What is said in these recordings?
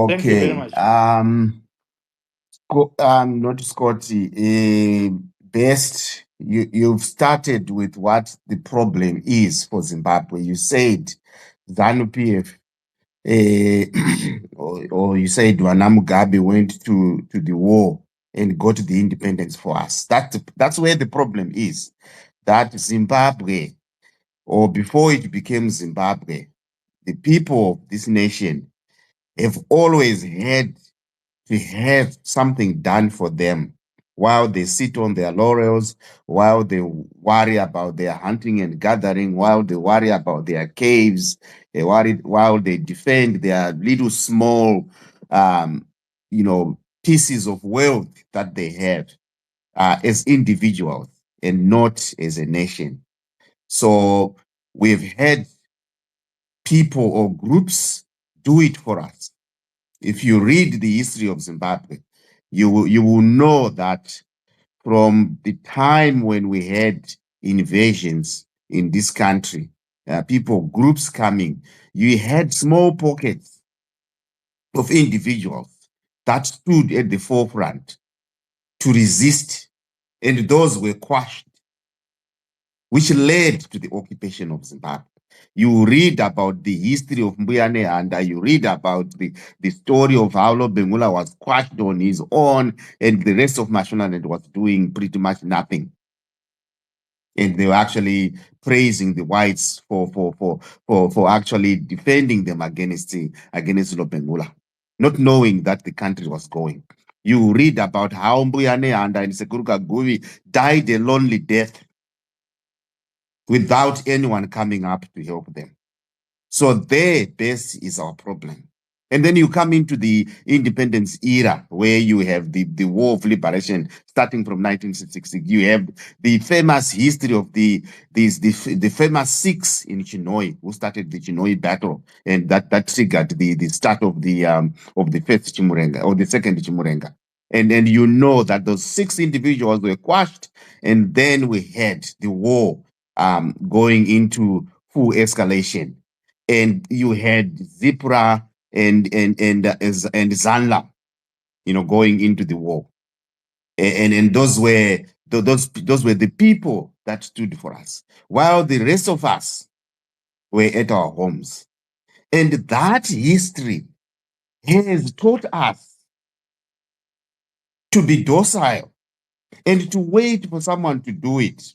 Thank you very Okay. much. Not Scotty. Best, you've started with what the problem is for Zimbabwe. You said ZANU-PF, or you said Wana Mugabe went to the war and got the independence for us. That's where the problem is. That Zimbabwe, or before it became Zimbabwe, the people of this nation have always had to have something done for them while they sit on their laurels, while they worry about their hunting and gathering, while they worry about their caves, they worry while they defend their little small, um, pieces of wealth that they have as individuals and not as a nation. So we've had people or groups do it for us. If you read the history of Zimbabwe, you will know that from the time when we had invasions in this country, groups coming, you had small pockets of individuals that stood at the forefront to resist, and those were quashed, which led to the occupation of Zimbabwe. You read about the history of Mbuyane Handa, you read about the story of how Bengula was quashed on his own, and the rest of Mashonaland was doing pretty much nothing. And they were actually praising the whites for actually defending them against Lobengula, not knowing that the country was going. You read about how Mbuyane Handa and Sekuruka Guvi died a lonely death without anyone coming up to help them. So there, this is our problem. And then you come into the independence era where you have the War of Liberation starting from 1966. You have the famous history of the famous Sikhs in Chinhoyi who started the Chinhoyi battle, and that triggered the start of the first Chimurenga or the second Chimurenga. And then you know that those 6 individuals were quashed, and then we had the war going into full escalation, and you had Zipra and Zanla, going into the war, and those were the people that stood for us, while the rest of us were at our homes, and that history has taught us to be docile and to wait for someone to do it,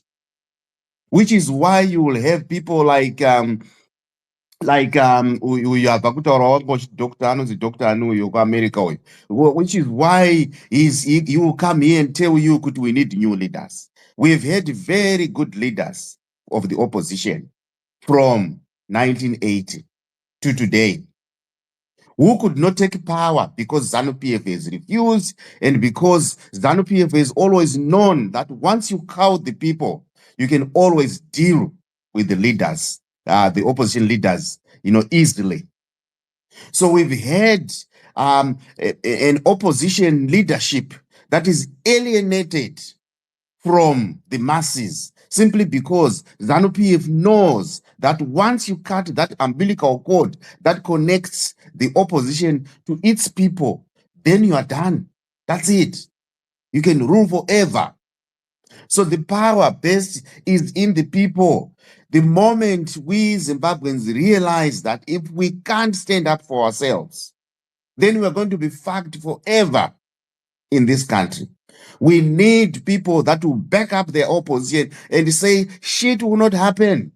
which is why you will have people like uyabva kutaura wangochi doctor anonzi doctor anuyo kuamerica uyu, which is why he will come here and tell you that we need new leaders. We've had very good leaders of the opposition from 1980 to today who could not take power because ZANU-PF has refused, and because ZANU-PF has always known that once you cow the people, you can always deal with the leaders, the opposition leaders, easily. So we've had an opposition leadership that is alienated from the masses simply because ZANU-PF knows that once you cut that umbilical cord that connects the opposition to its people, then you are done. That's it. You can rule forever. So the power base is in the people. The moment we Zimbabweans realize that if we can't stand up for ourselves, then we are going to be fucked forever in this country. We need people that will back up their opposition and say, shit will not happen.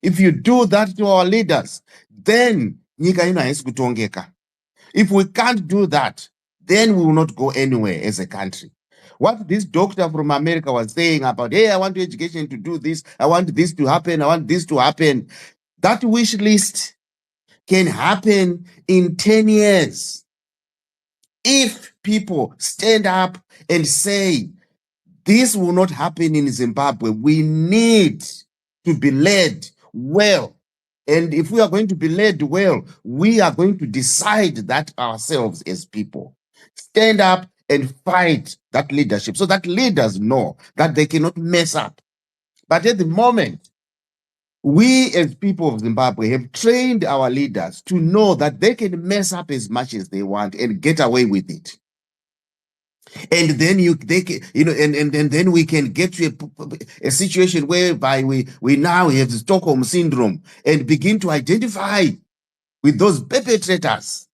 If you do that to our leaders, then nyika ino haisi kutongeka. If we can't do that, then we will not go anywhere as a country. What this doctor from America was saying about, hey, I want education to do this, I want this to happen, I want this to happen, that wish list can happen in 10 years. If people stand up and say, this will not happen in Zimbabwe, we need to be led well. And if we are going to be led well, we are going to decide that ourselves as people. Stand up and fight that leadership so that leaders know that they cannot mess up. But at the moment, We as people of Zimbabwe have trained our leaders to know that they can mess up as much as they want and get away with it. And then and then we can get to a situation whereby we now have the Stockholm syndrome and begin to identify with those perpetrators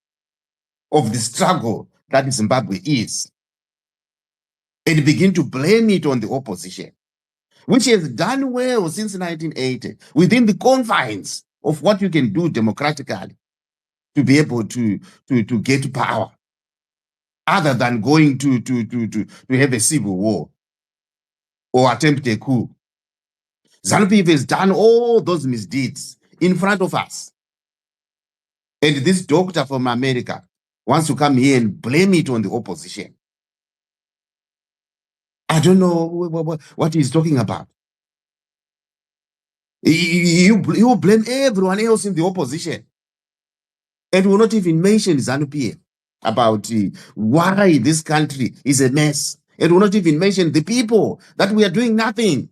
of the struggle that Zimbabwe is, and begin to blame it on the opposition, which has done well since 1980 within the confines of what you can do democratically to be able to get power, other than going to have a civil war or attempt a coup. ZANU-PF has done all those misdeeds in front of us. And this doctor from America wants to come here and blame it on the opposition. I don't know what he's talking about. You blame everyone else in the opposition and will not even mention ZANU-PF about why this country is a mess, and will not even mention the people that we are doing nothing.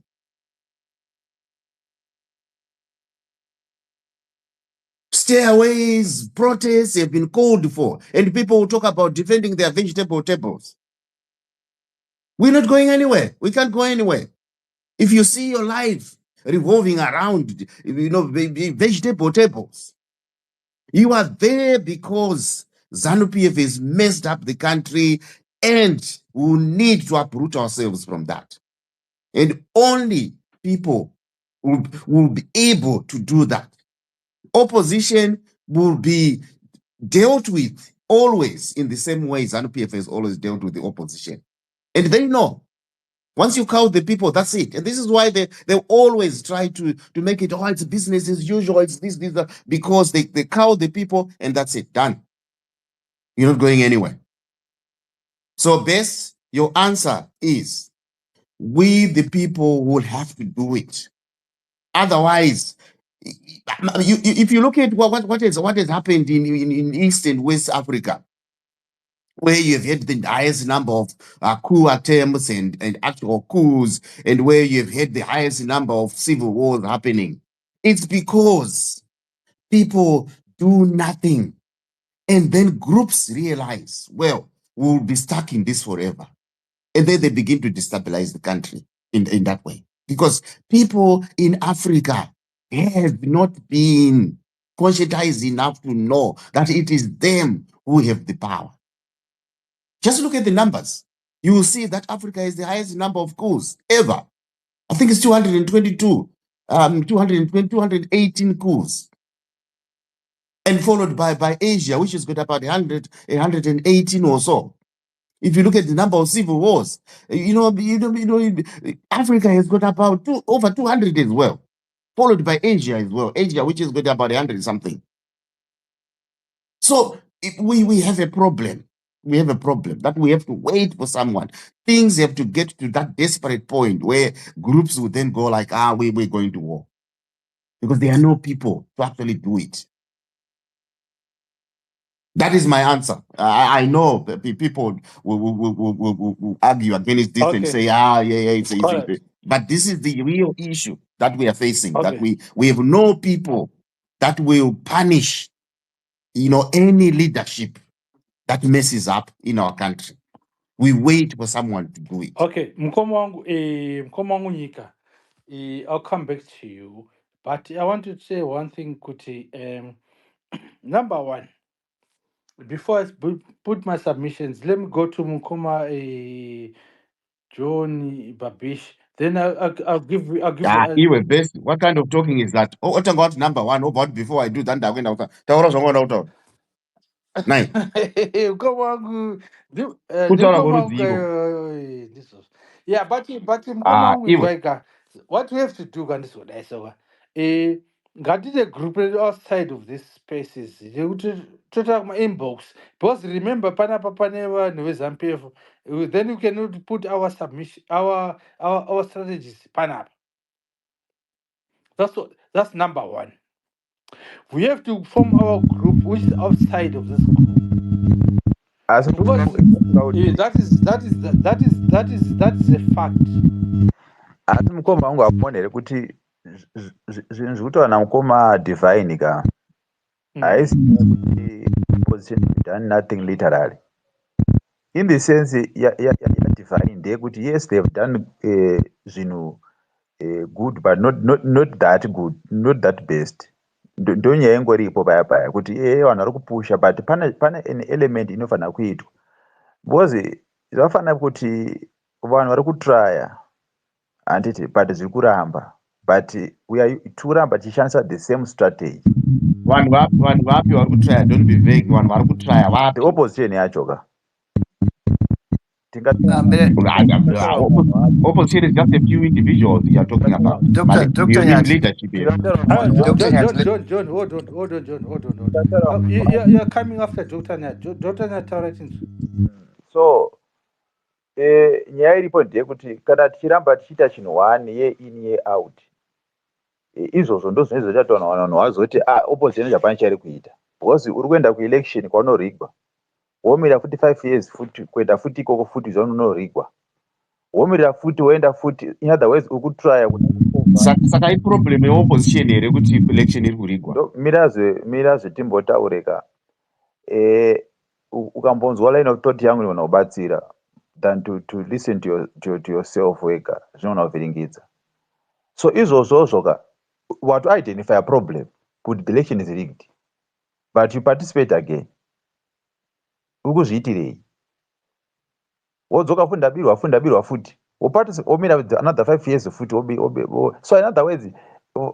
Stairways, protests have been called for, and people will talk about defending their vegetable tables. We're not going anywhere. We can't go anywhere. If you see your life revolving around, vegetable tables, you are there because ZANU-PF has messed up the country, and we need to uproot ourselves from that. And only people will be able to do that. Opposition will be dealt with always in the same way ZANU-PF has always dealt with the opposition. And they know, once you count the people, that's it. And this is why they always try to make it, it's business as usual, it's this, that, because they count the people and that's it, done. You're not going anywhere. So Bess, your answer is, we the people will have to do it. Otherwise, if you look at what has happened in East and West Africa, where you've had the highest number of coup attempts and actual coups, and where you've had the highest number of civil wars happening, it's because people do nothing. And then groups realize, well, we'll be stuck in this forever. And then they begin to destabilize the country in that way. Because people in Africa have not been conscientized enough to know that it is them who have the power. Just look at the numbers. You will see that Africa is the highest number of coups ever. I think it's 222, 218 coups. And followed by Asia, which has got about 118 or so. If you look at the number of civil wars, Africa has got about over 200 as well, followed by Asia as well. Asia, which has got about 100 something. So we have a problem. We have a problem that we have to wait for someone. Things have to get to that desperate point where groups would then go like, we're going to war. Because there are no people to actually do it. That is my answer. I know that people will argue against this and say, it's easy. Right. But this is the real issue that we are facing, that we have no people that will punish, any leadership that messes up in our country. We wait for someone to do it. Okay, Mkomo wangu Nyika, I'll come back to you. But I want to say one thing, Kuti. Number one, before I put my submissions, let me go to Mukoma John Babish. Then I'll give you were best. What kind of talking is that? Oh, what about number one? Oh, but before I do that, I'm going to Nine. Yeah, but what we have to do, ngati the group outside of this spaces total inbox, because remember panapa paneva nevezampefu, then we cannot put our submission, our strategies panapa. That's number one. We have to form our group which is outside of this group. Because that is a fact. Asi mukoma wangu akuonere kuti zvinhu zvikutaura mukoma divine ka Mm. haisi kuti position done nothing literally in the sense divine ndeyekuti yes they have done zvinhu good but not that good, not that best. Ndonyaya ingoripo paya paya kuti vanhu vari kupusha but pane an element inofanira kuitwa because zvinofanira kuti vanhu vari kutraya handiti but zviri kuramba but tikuramba tichishandisa the same strategy. vanhu vapi vari kutraya? Don't be vague. Vanhu vari kutraya The vapi? opposition yacho ka Mbere, Opposition is just a few individuals you are talking about. Dr. You mean Nyati, leadership? Dr. Nyati, John, hold on. You're coming after Dr. Nat. Dr. Nat, all right. so nyaya iripo ndeyekuti kana tichiramba tichiita chinhu one ye in ye out izvozvo ndo zvinenge zvichaita vanhu vazoti opposition japani chairi kuita because uri kuenda kuelection kwaunorigwa womirira futi 5 years futi kuenda futi ikoko futi zvaunorigwa womirira futi woenda futi in other words uri kutraya Saka iproblem yeopposition here kuti election iri kurigwa. mira zvetimbotaureka ukambonzwa line of thought yangu inogona kubatsira than to listen to yourself wega zvinogona kuvhiringidza so izvozvozvo ka watu identify a problem kuti the election is rigged but you participate again uri kuzviitirei wodzoka futi ndabirwa futi womira another 5 years futi so in other words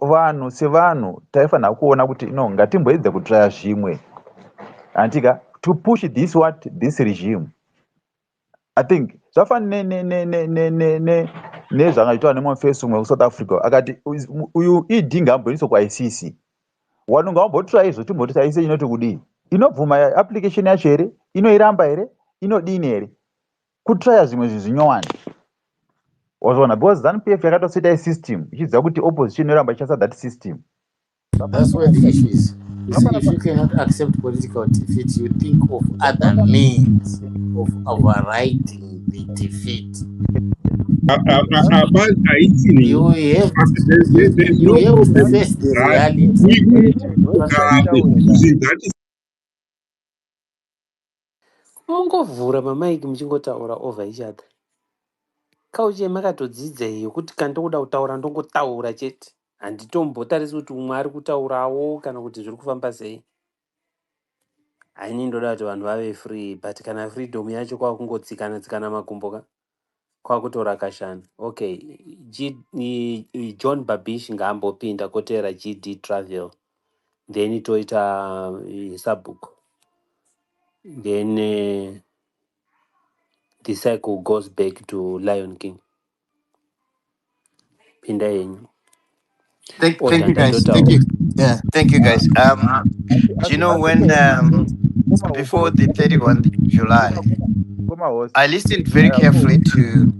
vanhu sevanhu taifanira kuona kuti no ngatimboedze kutraya zvimwe antika to push this regime I think zvafana nezvangaitwa nemufesi umwe kusouth africa akati uyu idinga amboniso kwaicc wanonga wambotraya izvo timboti taise inoti kudii inobvuma application yacho here inoiramba here inodini here kutraya zvimwe zvinhu zvinyowani wazvaona because zanup f yakatoseta isystem ichiziva kuti opposition inoramba ichasa that system. That's where the issue is. You see, if you cannot accept political defeat, you think of other means of overriding the defeat. But You have there's you no have to problem face the that reality. that is mungovhura mamaiki muchingotaura over each other. Kauche makatodzidza yokuti kana ndokuda kutaura ndongotaura chete, handitombotarisi kuti umwe ari kutaurawo kana kuti zviri kufamba sei. Haini ndoda kuti vanhu vave free, but kana freedom yacho kwakungotsikana makumbo kwakutora kashana. Okay, John Babish ngaambopinda kotera GD Travel, then toita subbook, then the cycle goes back to Lion King. Pinda yenyu. thank you guys. Thank you. Yeah, thank you guys. Do you know when before the 31st July, I listened very carefully to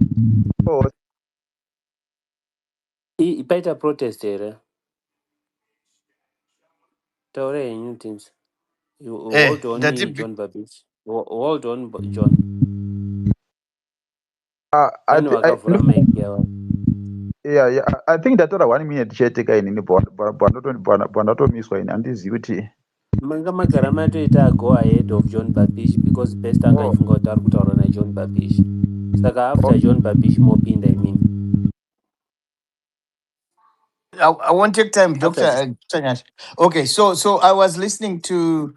Paita protest here. Taure yenyu teams. You hold on, John Babish. Hold on, John. Then wakavhura mic yawo. I think ndatora 1 minute chete kainini bwandatomiswa ini handizivi kuti Manga magara matoita go ahead of John Babish because best angaifunga kuti ari kutaura naJohn Babish. Saka after John Babish mopinda imini. I won't take time, Dr. Chanyas. Okay, so I was listening to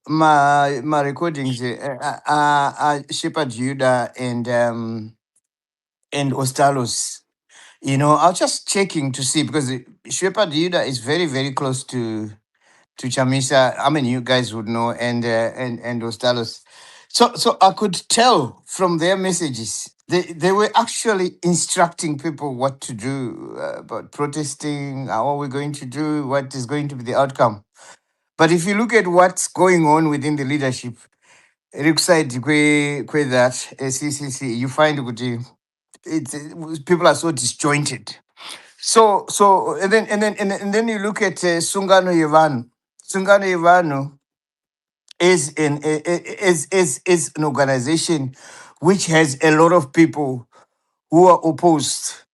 my recordings, Shepherd Judah and Ostalos. You know, I was just checking to see because Shepherd Judah is very, very close to Chamisa. I mean, you guys would know, and Ostalos. So I could tell from their messages they were actually instructing people what to do about protesting, what we're going to do, what is going to be the outcome. But if you look at what's going on within the leadership, Rikside kwe that CCC, you find people are so disjointed. So and then you look at Sungano Yevanu. Sungano Yevanu is an organization which has a lot of people who are opposed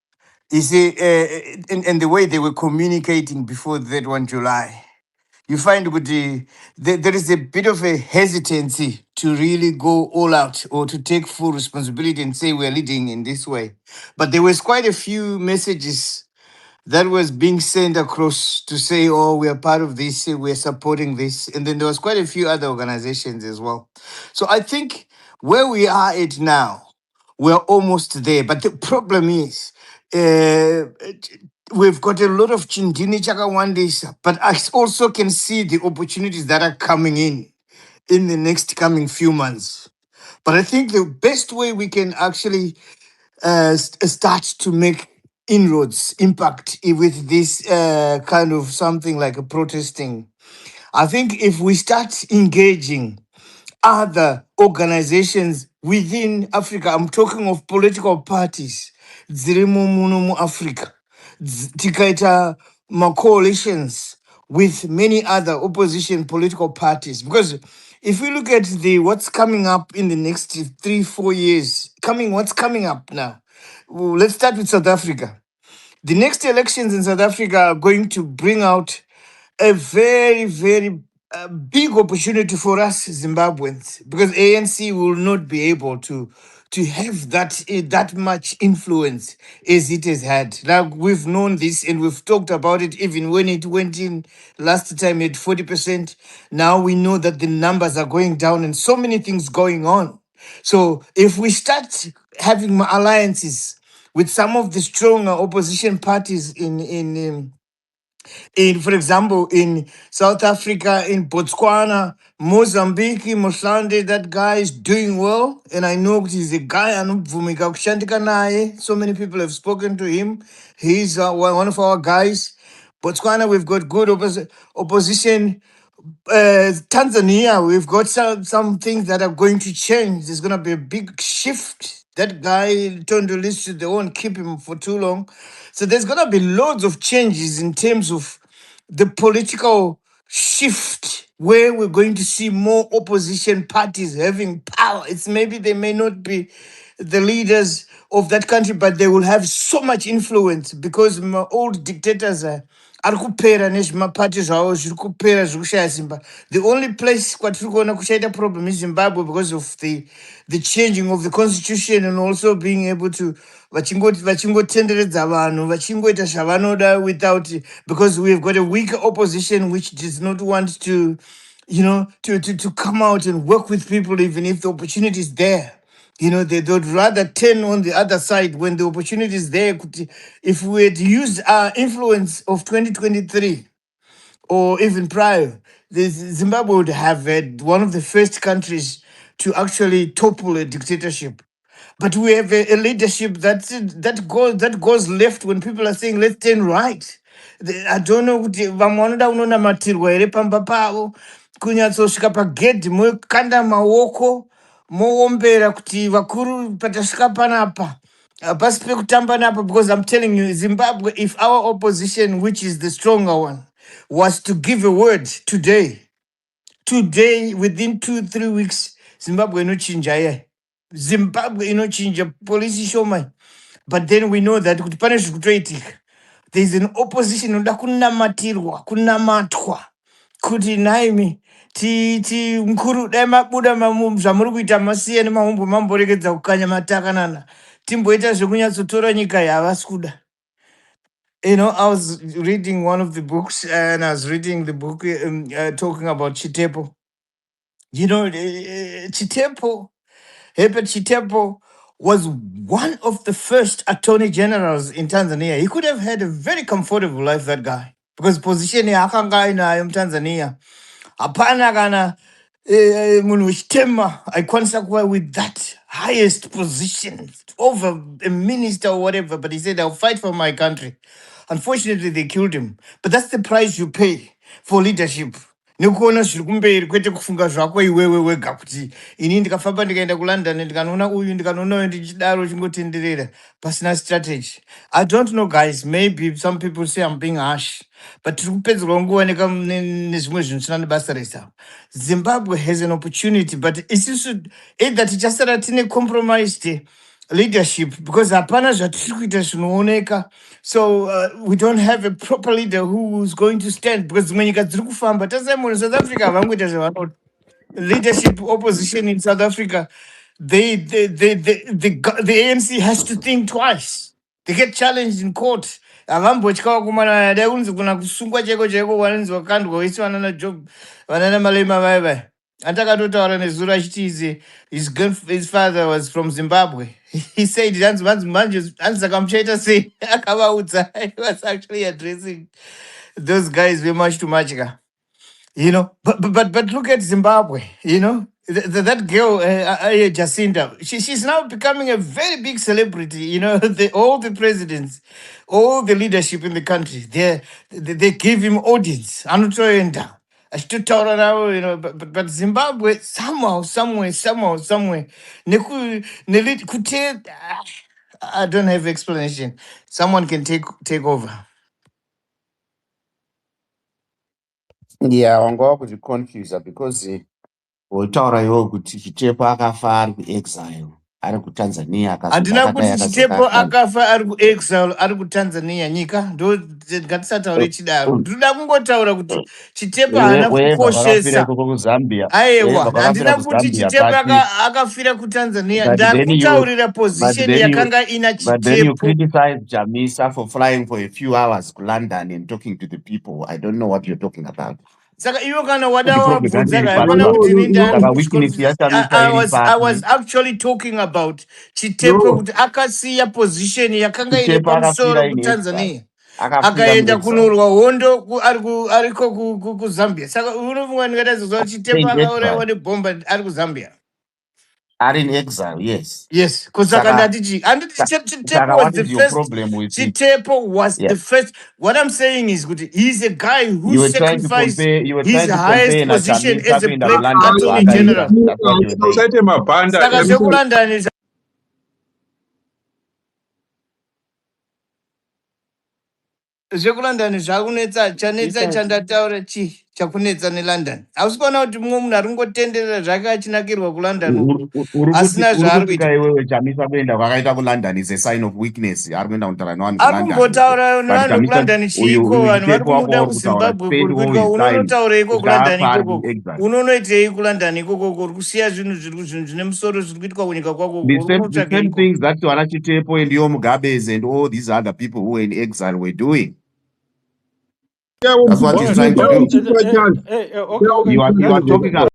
You see, and the way they were communicating before that one July, you find there is a bit of a hesitancy to really go all out or to take full responsibility and say we're leading in this way. But there was quite a few messages that was being sent across to say, oh, we are part of this, we're supporting this. And then there was quite a few other organizations as well. So I think where we are at now, we're almost there. But the problem is, we've got a lot of Chindini Chakawandis, but I also can see the opportunities that are coming in the next coming few months. But I think the best way we can actually start to make inroads, impact with this kind of something like a protesting. I think if we start engaging other organizations within Africa, I'm talking of political parties, dzirimo muno mu Africa, tikaita coalitions with many other opposition political parties. Because if we look at the what's coming up in the next 3 4 years, what's coming up now, well, let's start with South Africa. The next elections in South Africa are going to bring out a very, very big opportunity for us Zimbabweans because ANC will not be able to have that much influence as it has had. Like we've known this and we've talked about it even when it went in last time at 40%. Now we know that the numbers are going down and so many things going on. So if we start having alliances with some of the stronger opposition parties for example, in South Africa, in Botswana, Mozambique, Moslande, that guy is doing well. And I know he's a guy, anobvumika kushandika naye. So many people have spoken to him. He's one of our guys. Botswana, we've got good opposition. Tanzania, we've got some things that are going to change. There's going to be a big shift. That guy turned the list, they won't keep him for too long. So there's going to be loads of changes in terms of the political shift where we're going to see more opposition parties having power. It's maybe they may not be the leaders of that country, but they will have so much influence because my old dictators are ari kupera nezvimapati zvavo zviri kupera zviri kushaya simba. The only place kwatiri kuona kuchaita problem is Zimbabwe because of the changing of the constitution and also being able to vachingotenderedza vanhu vachingoita zvavanoda without, because we've got a weak opposition which does not want to, to come out and work with people even if the opportunity is there. They would rather turn on the other side when the opportunity is there. If we had used our influence of 2023 or even prior, Zimbabwe would have had one of the first countries to actually topple a dictatorship. But we have a leadership that goes left when people are saying let's turn right. I don't know kuti vamwe vanoda kunonamatirwa here pamba pavo kunyatsosvika pagedhi mokanda maoko moombera kuti vakuru patasvika panapa hapasi pekutamba napa, because I'm telling you, Zimbabwe, if our opposition, which is the stronger one, was to give a word today, within 2 3 weeks, Zimbabwe inochinja here. Zimbabwe inochinja police showman. But then we know that kuti pane zviri kutoitika. There's an opposition inoda kunamatirwa, kunamatwa. Kuti naimi ti mkuru dai mabuda zvamuri kuita masiye nemahombo mamborekedza kukanya matakanana. Timboita zvekunyatsotora nyika yavasi kuda. I was reading one of the books and I was reading the book talking about Chitepo. Chitepo, Herbert Chitepo was one of the first attorney generals in Tanzania. He could have had a very comfortable life, that guy, because position yakanga inayo Tanzania. Hapana kana munhu wechitema aikwanisa kuva with that highest position over a minister or whatever, but he said, I'll fight for my country. Unfortunately, they killed him. But that's the price you pay for leadership. Nekuona zviri kumberi kwete kufunga zvako iwewe wega kuti ini ndikafamba ndikaenda kulondon ndikanoona uyu ndikanoona uyu ndichidaro chingotenderera pasina strategy. I don't know, guys, maybe some people say I'm being harsh, but tiri kupedzerwa nguoneka nezvimwe zvinhu zvisina nebasa resa. Zimbabwe has an opportunity, but isusu either tichasara tine compromised leadership because hapana zvatiri kuita zvinooneka. So we don't have a proper leader who's going to stand because dzimwe nyika dziri kufamba tasai munhu South Africa havangoita zvavanoti. Leadership opposition in South Africa, the ANC has to think twice. They get challenged in court. Havambotyawo kumana dai kunzi kuna kusungwa chaiko chaiko wanonzi wakandwa waisi vanana Job vanana Malema vai vai. Atakatotaura nezuro achiti his father was from Zimbabwe. He said hanzi saka muchaita sei akavaudza. He was actually addressing those guys vemuch to machika. You know, but look at Zimbabwe. You know, that girl Jacinda. She's now becoming a very big celebrity. You know, all the presidents, all the leadership in the country, they give him audience. Anotoenda. Achitotaura navo, you know, but Zimbabwe somehow, somewhere. I don't have explanation. Someone can take over. Yeah, wanga wakuziconfusa because utaura iwo kuti Chitepo akafa ari kuexile ari kuTanzania Handina akazobata kuti dai Chitepo akazokafira. akafa ari kuexile ari kuTanzania nyika ndo ngatisataure chidaro. Ndinoda kungotaura kuti Chitepo haana Webva kwakafira kukoshesa. ikoko kuZambia. Aiwa, Webva kwakafira handina kuti kuZambia Chitepo but akafira kuTanzania. but Ndari then you kutaurira but position then you yakanga ina but then you Chitepo. criticize Jamisa for flying for a few hours to London and talking to the people. I don't know what you're talking about. Saka iwe kana wada Kuti problem yacho wabvunza iri haikona papa. No, kuti ndani Saka weakness yaChamisa iri I was papi. actually talking about Chitepo no. kuti akasiya position yakanga ine Chitepo pamusoro akafira in exile. kuTanzania. Akafira Akaenda muexile. kunorwa hondo ariko kuZambia. Saka unofunga ndingatazozva Chitepo In akaurayiwa exile. nebhomba ari kuZambia. Are in exile, yes. Yes, kusaka Saka, ndatiji. And Chitepo Saka, was what the is your first. problem with it? Chitepo was Yeah. the first. What I'm saying is, good. He's a guy who You were trying to sacrificed compare. You were his trying to highest compare na position Chamisa as a kuenda black kuLondon attorney kwaakaita. general. That's what you were saying. Usaite mabhanda Saka zvekuLondon is zvekuLondon zvakunetsa chanetsa chandataura chi chakunetsa neLondon. Hausi kuona kuti mumwe munhu ari kungotenderera zvake achinakirwa kuLondon uko asina Uri zvaari kuti kuita. kai wewe Chamisa kuenda kwakaita kuLondon is a sign of weakness. Ari kuenda kutaura nevanhu Ari kuLondon uko. kumbotaura But nevanhu Chamisa, vekuLondon uyu chiiko, vanhu vari Chitepo wako kumuda uri kutaura kuZimbabwe spend kuri all kuitwa. his time Unonotaureiko kuLondon zvaafa ari ikoko? kuexile. Unonoitei kuLondon ikoko? Uri kusiya zvinhu zvine musoro zviri kuitwa kunyika kwako, uri The kunotsvage same iko. things that Wana Chitepo and Yo Mugabes and all these other people who were in exile were doing. That's what All he's right. trying to All right. do. Okay. You are talking about